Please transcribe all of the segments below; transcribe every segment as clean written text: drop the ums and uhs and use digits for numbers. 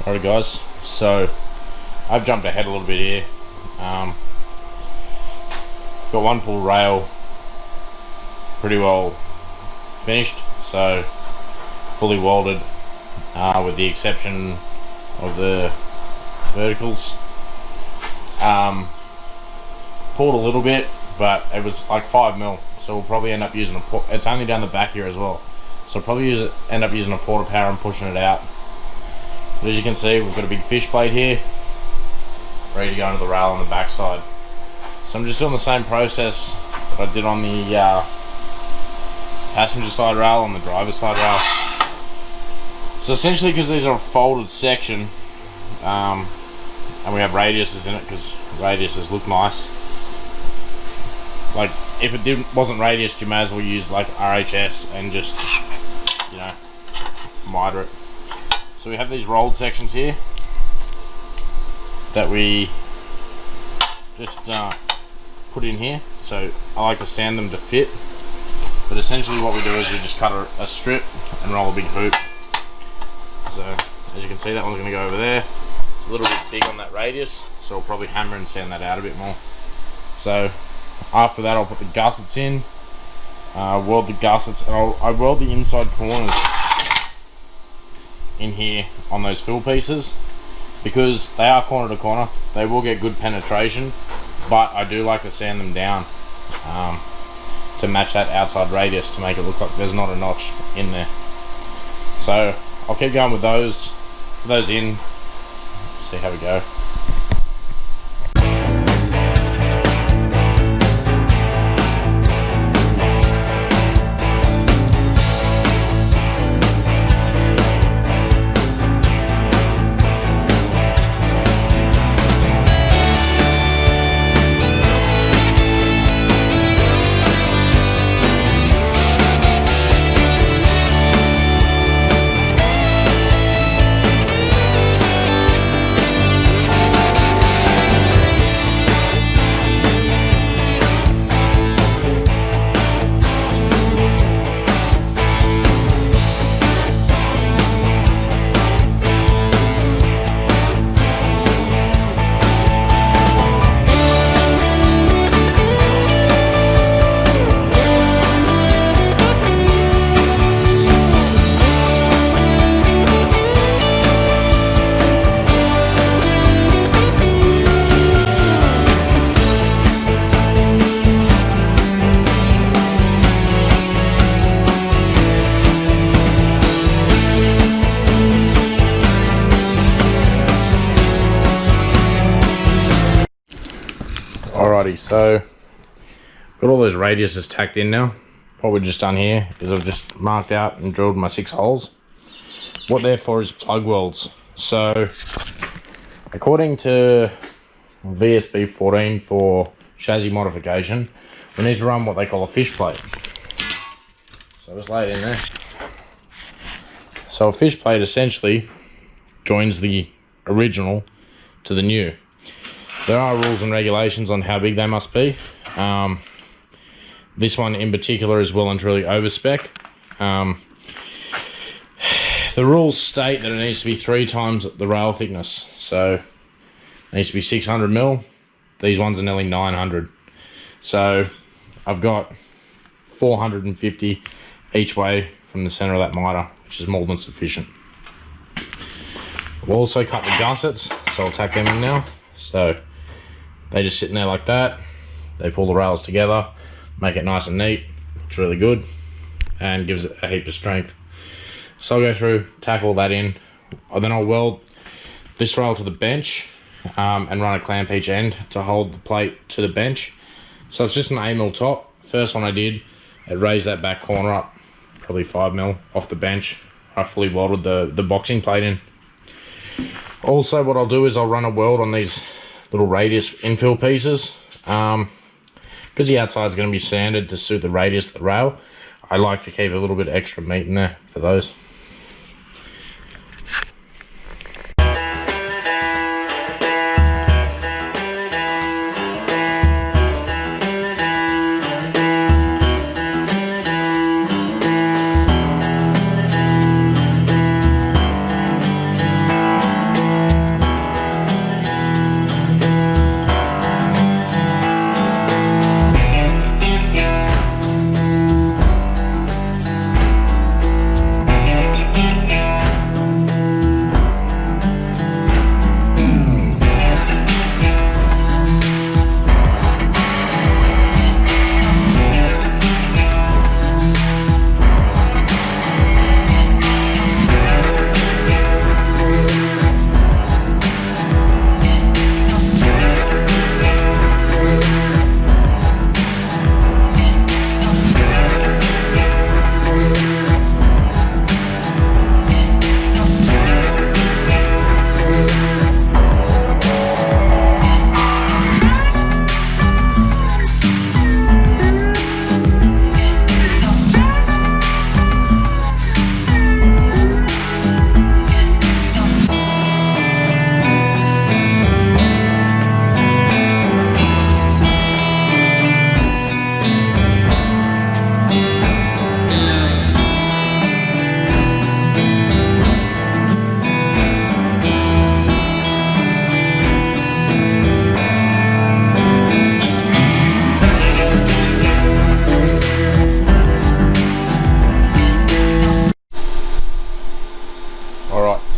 Alright guys, so I've jumped ahead a little bit here. Got one full rail pretty well finished, so fully welded with the exception of the verticals. Pulled a little bit, but it was like 5mm, so we'll probably end up using it's only down the back here as well, so we'll probably end up using a porta power and pushing it out. But as you can see, we've got a big fish plate here ready to go into the rail on the back side. So I'm just doing the same process that I did on the passenger side rail and the driver's side rail. So essentially, because these are a folded section and we have radiuses in it, because radiuses look nice. Like if it wasn't radiused, you may as well use like RHS and just, you know, miter it. So we have these rolled sections here that we just put in here. So I like to sand them to fit, but essentially what we do is we just cut a strip and roll a big hoop. So as you can see, that one's going to go over there. It's a little bit big on that radius, so I'll probably hammer and sand that out a bit more. So after that, I'll put the gussets in, weld the gussets, and I weld the inside corners in here on those fill pieces, because they are corner to corner. They will get good penetration, but I do like to sand them down to match that outside radius, to make it look like there's not a notch in there. So I'll keep going with those in, see how we go. Alrighty, so got all those radiuses tacked in now. What we've just done here is I've just marked out and drilled my 6 holes. What they're for is plug welds. So according to VSB 14 for chassis modification, we need to run what they call a fish plate. So I'll just lay it in there. So a fish plate essentially joins the original to the new. There are rules and regulations on how big they must be. This one in particular is well and truly over spec. The rules state that it needs to be 3 times the rail thickness. So it needs to be 600mm. These ones are nearly 900. So I've got 450 each way from the center of that miter, which is more than sufficient. We'll also cut the gussets, so I'll tack them in now. So they just sit in there like that. They pull the rails together, make it nice and neat. It's really good and gives it a heap of strength. So I'll go through, tack all that in, and then I'll weld this rail to the bench and run a clamp each end to hold the plate to the bench. So it's just an 8mm top. First one I did, it raised that back corner up probably 5mm off the bench. I fully welded the boxing plate in. Also what I'll do is I'll run a weld on these little radius infill pieces, because the outside is going to be sanded to suit the radius of the rail. I like to keep a little bit extra meat in there for those.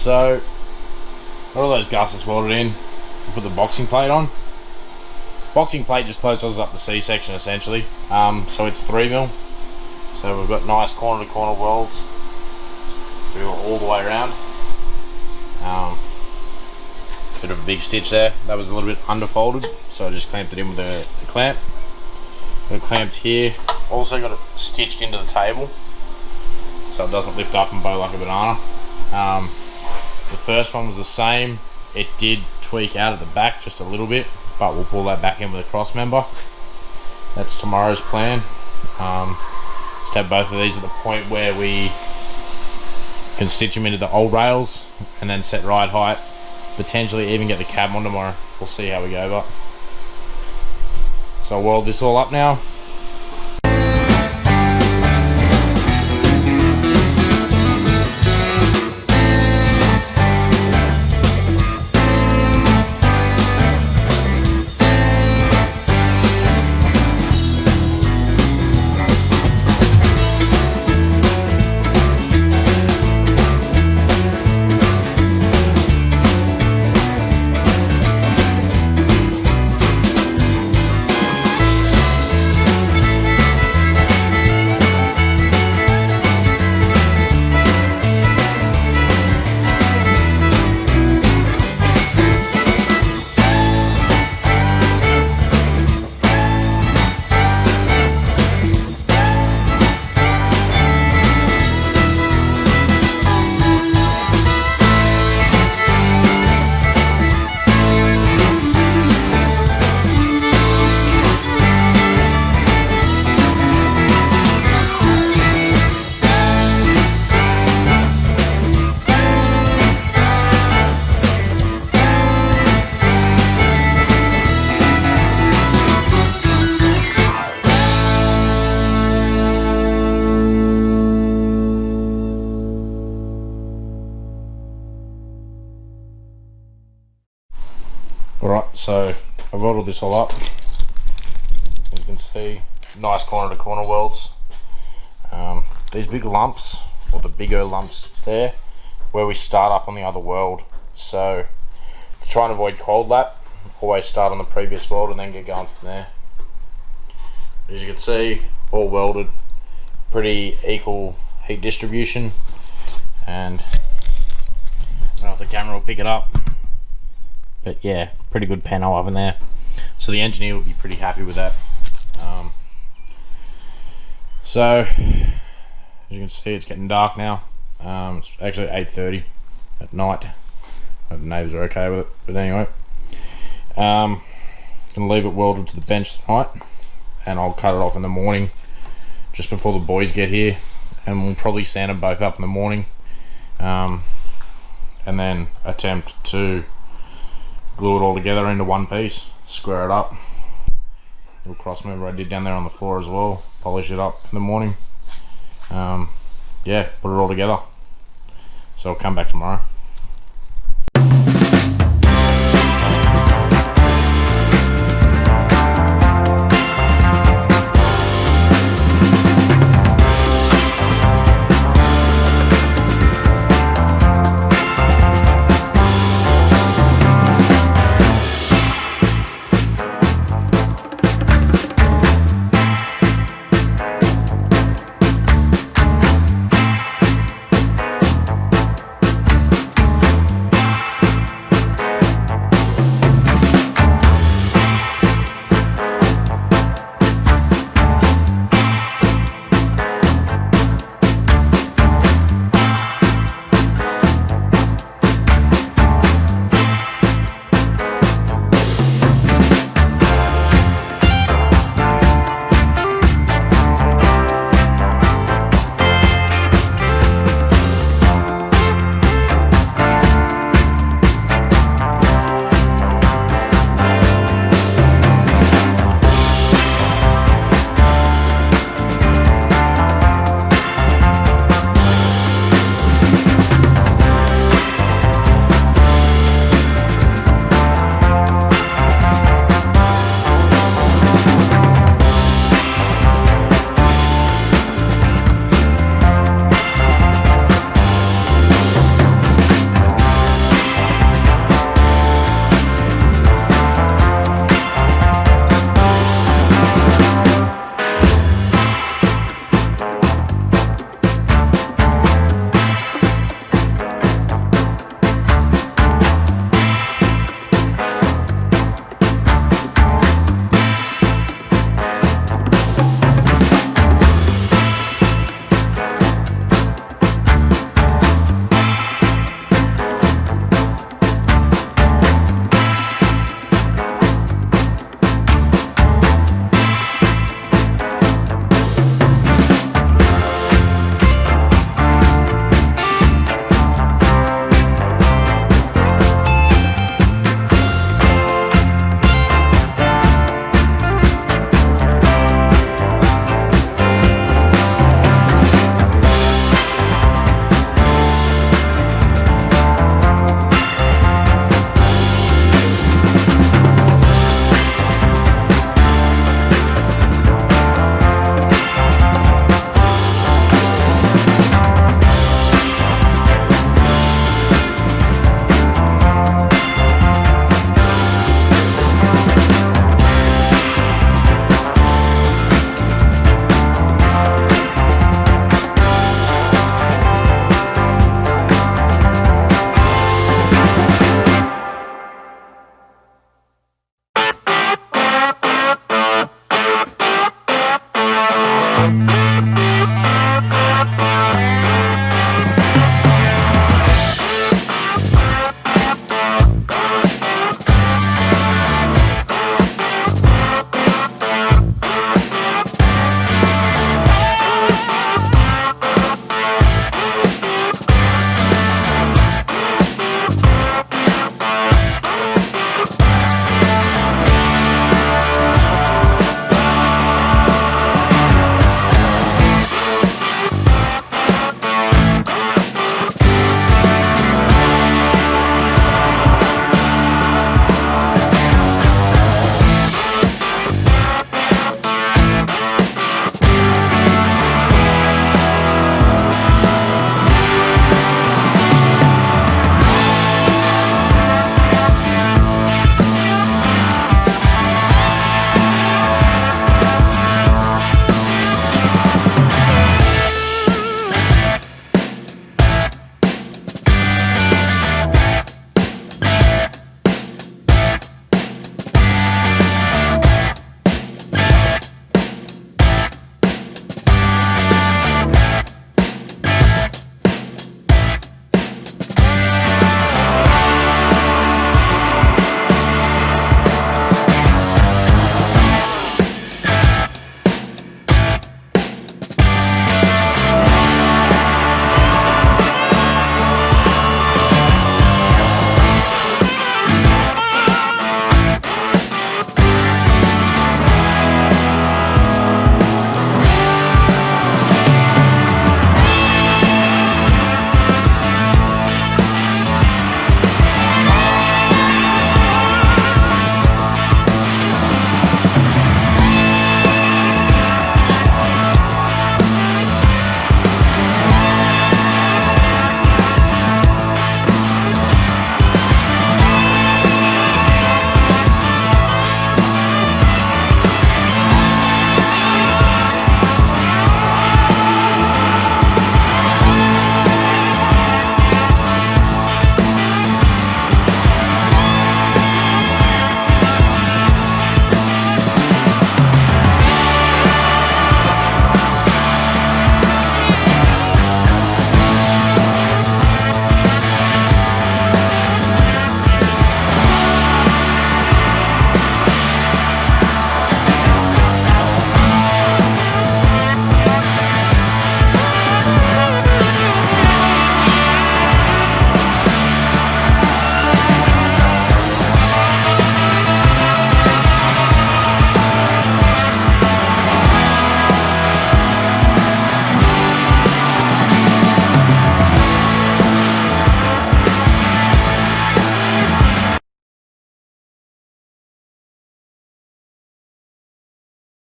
So got all those gussets welded in. Put the boxing plate on. Boxing plate just closes up the C-section essentially. So it's 3mm. So we've got nice corner to corner welds. Do all the way around. Bit of a big stitch there. That was a little bit underfolded, so I just clamped it in with the clamp. Got it clamped here. Also got it stitched into the table, so it doesn't lift up and bow like a banana. The first one was the same. It did tweak out at the back just a little bit, but we'll pull that back in with a cross member. That's tomorrow's plan. Just have both of these at the point where we can stitch them into the old rails and then set ride height. Potentially even get the cab on tomorrow. We'll see how we go, but so I'll weld this all up now. Alright, so I've welded this all up. As you can see, nice corner to corner welds. These big lumps, or the bigger lumps there, where we start up on the other weld. So to try and avoid cold lap, always start on the previous weld and then get going from there. As you can see, all welded, pretty equal heat distribution, and I don't know if the camera will pick it up, but yeah, pretty good panel oven there. So the engineer will be pretty happy with that. So as you can see, it's getting dark now. It's actually 8:30 at night. The neighbours are okay with it, but anyway, gonna leave it welded to the bench tonight, and I'll cut it off in the morning just before the boys get here, and we'll probably sand them both up in the morning, and then attempt to glue it all together into one piece, square it up. Little cross member I did down there on the floor as well, polish it up in the morning. Yeah, put it all together. So I'll come back tomorrow. Bye.